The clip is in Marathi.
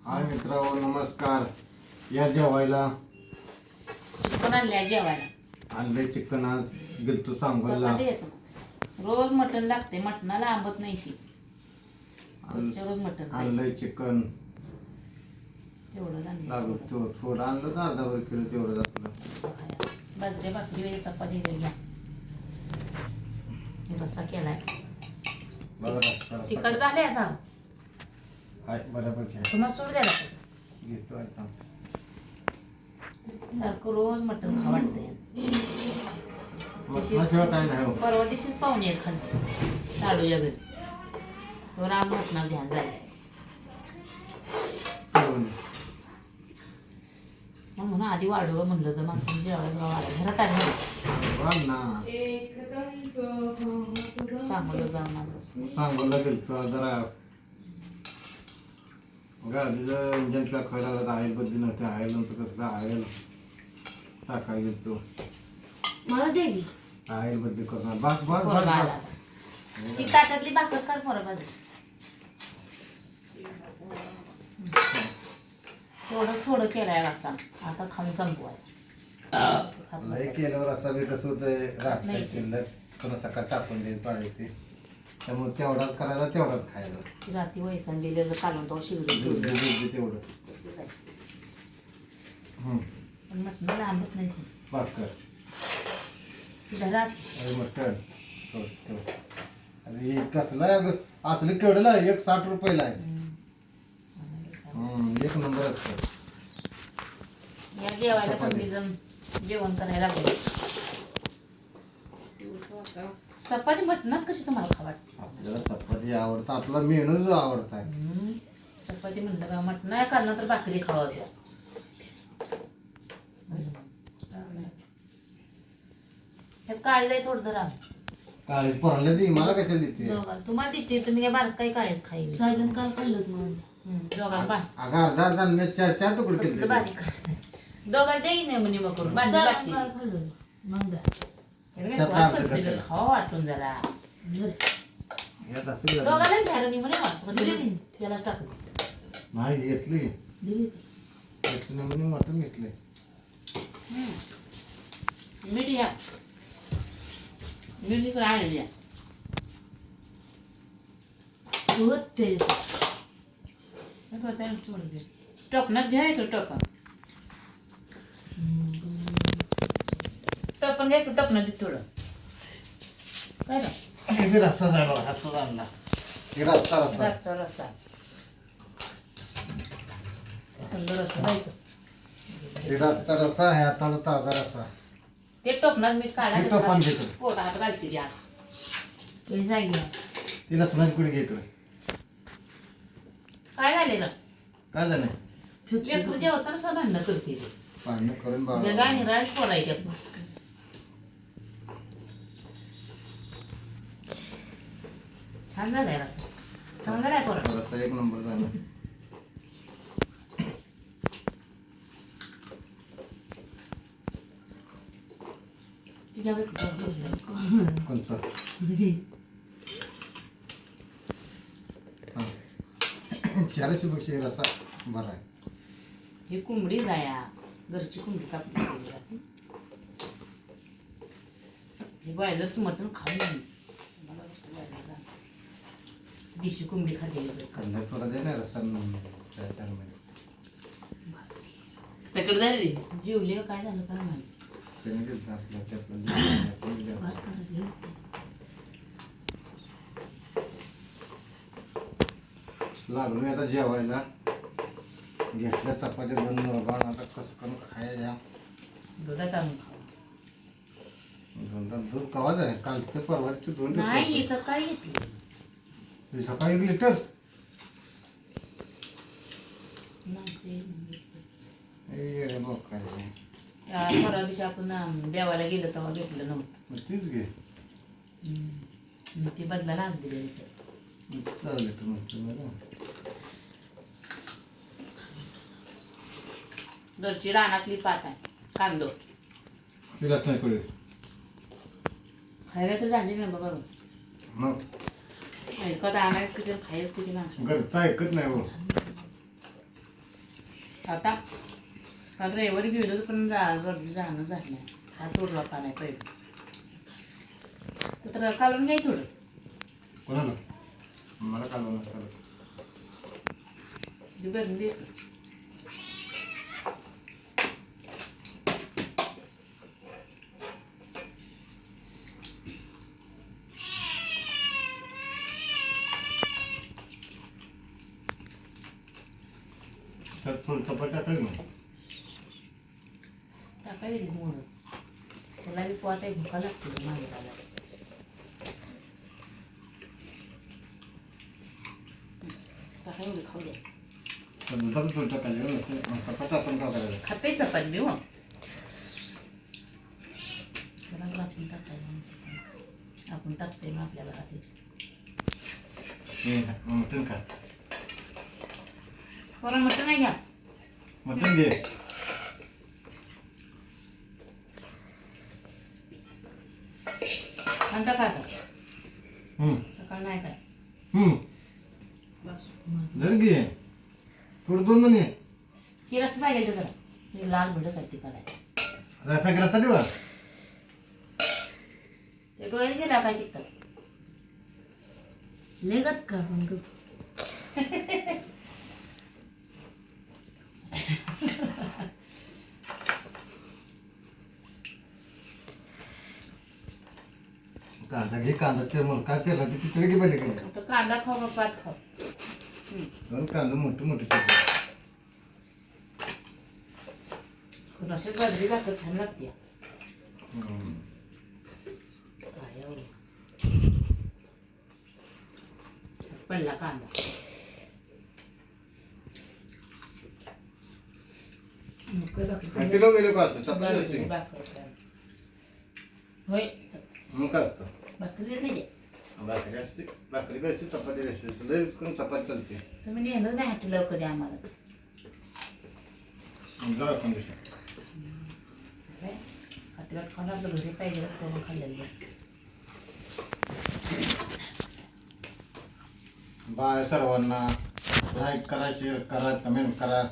हाय मित्रांनो, नमस्कार. या जेवायला चिकन आणलंय जेवायला. आणले चिकन. आज गेलतो सांगोला. चपाती येतो. रोज मटण लागते, मटणाला आंबत नाही ती. रोज मटण आणलंय चिकन. तेवढं आणलं. लागत थोडं आणलं तर अर्धा किलो तेवढं आपलं. बाजरी भाकरी वेळी चपाती घ्या. रस्सा केलाय. बघा रस्सा तिखट झाले असा हाय बऱ्यापैकी आहे. तुम्हाला सोड द्यायला घेतो आता. सारखं रोज मटण खा वाटतंय. मटणाशिवाय काय नाही हो. परवा दिवशीच पाहुणे आहेत खाली साडूच्या घरी. तो राम मटणाला ध्यान झालं. मग म्हणून आधी वाढवं म्हणलं तर माणसाने जेवायला वाढ घरात आलं वाढ ना. सांगलं जाऊन आलं. सांगोला गेलतो जरा गाडीचं इंजन पॅक व्हायला लागलं. आयल बदली नव्हते. आयल नव्हतं कसं आयल टाकाय गेलतो. मला दे की. आयल बदली करणार. बस बस बस बस. ती ताटातली भाकर काढ फरक बाजू. थोडं केलाय रस्सा. आता खाऊन संपवाय. लय केल्यावर असा बी कसं होतंय राहत शिल्लक कोणा सकाळ टाकून देत पाडायचे. त्यामुळे तेवढाच करायला तेवढाच खायला. रात्री वैसन गेले काढून तो शिवली तेवढं पण मटणाला आंबत नाही. भाकर घरात मटण हे कसलं आहे असलं केवढं आहे. 160 रुपयाला आहे. एक नंबर असतं. या जेवायला सगळीजण जेवण करायला लागले. चपाती मटणात कशी तुम्हाला खा वाटते? आपल्याला चपाती आवडतं. आपला मेनू जो आवडता आहे. चपाती म्हणलं का मटण नाही खाल्लं तर भाकरी खावा. काळी जाई थोडं जरा काळीच पोरांना ती मला कशाला देते. तुम्हाला देते. तुम्ही काय बारक काही काळीच खाईल. सायगन काल खाल्लं दोघांना अगं अर्धा अर्धा मी 4 तुकडे केले. बारीक दोघांना देईन म्हणे मग करून भांडी खावा वाटून जरा दोघांना घ्यायला म्हणे त्यालाच टाकू. नाही घेतली म्हणे मटण घेतले. मीठ या मीठ इकडे आणली या टोपणात घ्यायचं. टोपण घ्यायचं टोपणात थोडं काय ना रस्सा झाला. रस्सा आणला. रस्सा रस्सा रातचा रस्सा सुंदर रस्सा जायचं. रातचा रस्सा आहे. आता ताजा रस्सा. ते टोपणात मीठ ते टोपण घेतो. काढा पोटात घालते द्या. ती लसणाची कुडी घे इकडे. काय झालेलं काय झालं लेकरं जेवताना सुद्धा भांडणं करते. पाणी करून जगा आणि राज पोरायचे. छान झालाय रस्सा. चांगला नाही पोरा. रस्सा एक नंबर झाला. कोणचा चारशे बक्षी रस्सा बरा आहे. ही कोंबडी जाया घरची कोंबडी कापली. हे बॉयलरचं मटण खाऊन देशी कोंबडी खाते. कन्या थोडा दे ना रस्सा. त्याकडे झाली जेवली काय झालं काय माहिती. लागलो आता जेवायला. घेतल्या चपात्या 2 मुरगाण. आता कसं करून खायच्या. दुधात आणून खाऊ. दूध कवाच आहे. कालचं परवाचं 2 नाही दिवस. सकाळी घेतली. सकाळी 1 लिटर. परवा दिवशी आपण देवाला गेलो तेव्हा घेतलं नव्हतं. तीच घे. ती बदलायला आज दिली. दरची रानातली पात आहे. कांदो तिलाच नाही कळलं. खायला तर झाली नाही बघा. मग ऐकत आणायचं किती खायच किती माणसं. घरचं ऐकत नाही हो. आता काल रविवारी गेलो पण जाणं झालं नाही. हा तोडला का नाही पाहिजे तर काढून घ्याय थोडं. कोणाला मला कालवण चालत भरून दे. तर थोडं चपाती टाकायचं ना. टाकायला मोड त्याला बी पोट आहे भुका लागते मागे टाकाय एवढी खाऊ द्या. तर दुधाचं थोडं टाकायचं चपाती आपण काय करायचं. खाते चपात बी हो जरा वाचून टाकायला आपण टाकते मग आपल्याला राहते. मटण खा. बरं मटण नाही घ्या. मटण घे. म्हणता का आता सकाळ नाही काय बस जर घे थोडं दोन म्हणे ही रस्सा सांगायचं जरा हे लाल भडक आहे ती काढाय रसा देवा. ते डोळ्याने गेला काय तिथं लेगत का मग कांदा घे. कांदा चिरमून का चिरला ते किती घे पाहिजे का आता कांदा खाऊ का पात खाऊ. दोन कांदा मोठे मोठे चिरले. असे बाजरी भाकर छान लागते काय एवढं पडला कांदा हॉटेलला गेलो का असं चपाती असते होय मग काय असतं. भाकरी नाही दे. भाकरी असते. भाकरी बी असते चपाती असते. लय करून चपाती चालते. तुम्ही नेलं नाही हाती लवकर कधी आम्हाला जरा कंडिशन हातीला खाऊन आपलं घरी पाहिजे असतं मग खाल्लेलं बाय सर्वांना लाईक करा शेअर करा कमेंट करा.